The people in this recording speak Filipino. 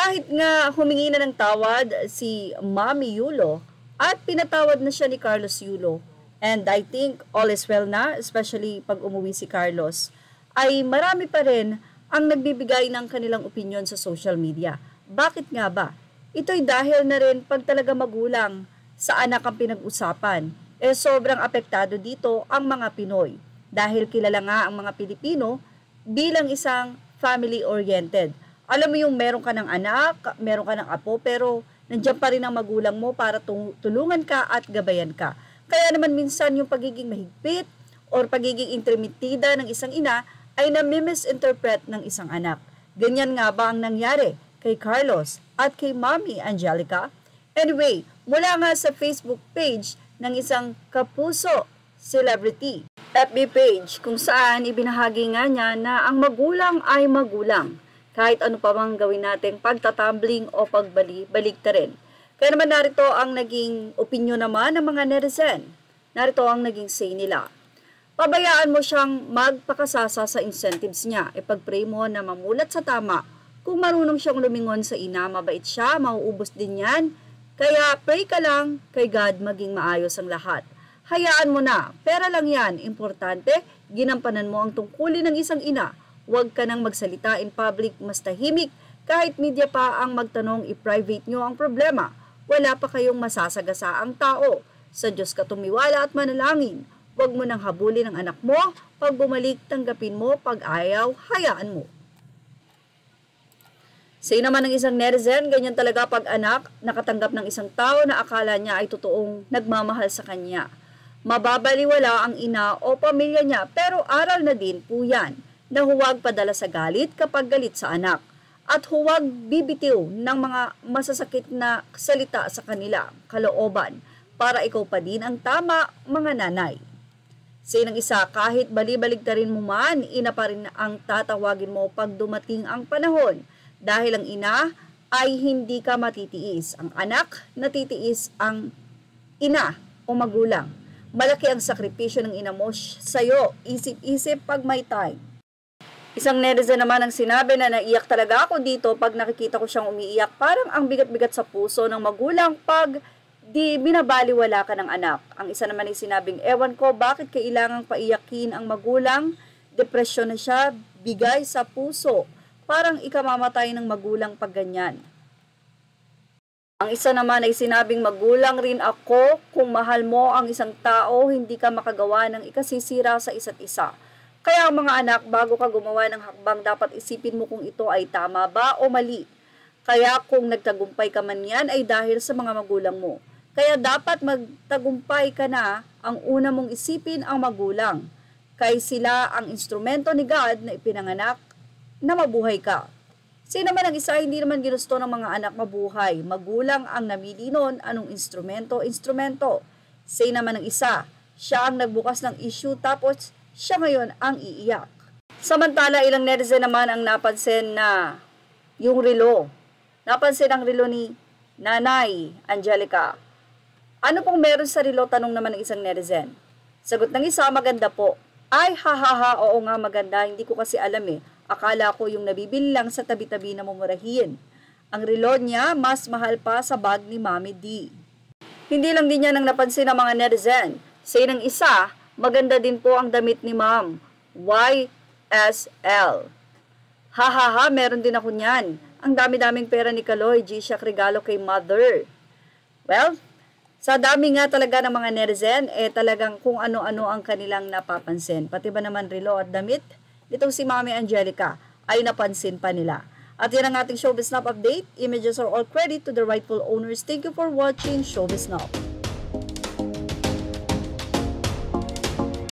Kahit nga humingi na ng tawad si Mami Yulo at pinatawad na siya ni Carlos Yulo, and I think all is well na, especially pag umuwi si Carlos, ay marami pa rin ang nagbibigay ng kanilang opinion sa social media. Bakit nga ba? Ito'y dahil na rin pag talaga magulang sa anak ang pinag-usapan, sobrang apektado dito ang mga Pinoy. Dahil kilala nga ang mga Pilipino bilang isang family-oriented. Alam mo yung meron ka ng anak, meron ka ng apo, pero nandiyan pa rin ang magulang mo para tulungan ka at gabayan ka. Kaya naman minsan yung pagiging mahigpit or pagiging intermitida ng isang ina ay nami-misinterpret ng isang anak. Ganyan nga ba ang nangyari kay Carlos at kay Mami Angelica? Anyway, mula nga sa Facebook page ng isang kapuso celebrity FB page kung saan ibinahagi nga niya na ang magulang ay magulang. Kahit ano pa mang gawin nating pagtatambling o pagbaliktarin. Kaya naman narito ang naging opinyon naman ng mga netizen. Narito ang naging say nila. Pabayaan mo siyang magpakasasa sa incentives niya. Ipag-pray mo na mamulat sa tama. Kung marunong siyang lumingon sa ina, mabait siya, mauubos din yan. Kaya pray ka lang kay God maging maayos ang lahat. Hayaan mo na, pera lang yan. Importante, ginampanan mo ang tungkulin ng isang ina. Huwag ka nang magsalita in public, mas tahimik. Kahit media pa ang magtanong, i-private nyo ang problema. Wala pa kayong masasagasa ang tao. Sa Diyos ka tumiwala at manalangin. Huwag mo nang habulin ang anak mo. Pag bumalik, tanggapin mo. Pag ayaw, hayaan mo. Say naman ng isang netizen, ganyan talaga pag anak nakatanggap ng isang tao na akala niya ay totoong nagmamahal sa kanya. Mababaliwala ang ina o pamilya niya, pero aral na din po yan na huwag padala sa galit kapag galit sa anak at huwag bibitiw ng mga masasakit na salita sa kanila, kalooban, para ikaw pa din ang tama, mga nanay. Say ng isa, kahit balibaligtarin mo man, ina pa rin ang tatawagin mo pag dumating ang panahon dahil ang ina ay hindi ka matitiis. Ang anak, natitiis ang ina o magulang. Malaki ang sakripisyo ng ina mo sa'yo. Isip-isip pag may time. Isang netizen naman ang sinabi na naiyak talaga ako dito pag nakikita ko siyang umiiyak. Parang ang bigat-bigat sa puso ng magulang pag di binabaliwala ka ng anak. Ang isa naman ay sinabing, ewan ko bakit kailangang paiyakin ang magulang. Depresyon na siya, bigay sa puso. Parang ikamamatay ng magulang pag ganyan. Ang isa naman ay sinabing, magulang rin ako, kung mahal mo ang isang tao, hindi ka makagawa ng ikasisira sa isa't isa. Kaya mga anak, bago ka gumawa ng hakbang, dapat isipin mo kung ito ay tama ba o mali. Kaya kung nagtagumpay ka man yan ay dahil sa mga magulang mo. Kaya dapat magtagumpay ka na, ang una mong isipin ang magulang. Kaya sila ang instrumento ni God na ipinanganak na mabuhay ka. Sino naman ang isa, hindi naman ginusto ng mga anak mabuhay. Magulang ang namili nun, anong instrumento. Say naman ng isa, siya ang nagbukas ng issue tapos siya ngayon ang iiyak. Samantala, ilang netizen naman ang napansin na yung relo. Napansin ang relo ni Nanay Angelica. Ano pong meron sa relo? Tanong naman ng isang netizen. Sagot ng isa, maganda po. Ay, hahaha, oo nga maganda. Hindi ko kasi alam eh. Akala ko yung nabibili lang sa tabi-tabi na mumurahin. Ang relo niya, mas mahal pa sa bag ni Mami D. Hindi lang din niya nang napansin ng mga netizen. Say ng isa, maganda din po ang damit ni Ma'am. YSL. Hahaha, meron din ako niyan. Ang dami-daming pera ni Kaloy, G-Shock regalo kay Mother. Well, sa dami nga talaga ng mga netizen, talagang kung ano-ano ang kanilang napapansin. Pati ba naman relo at damit? Itong si Mami Angelica ay napansin pa nila. At yan ang ating Showbiz Snap update. Images are all credit to the rightful owners. Thank you for watching Showbiz Snap.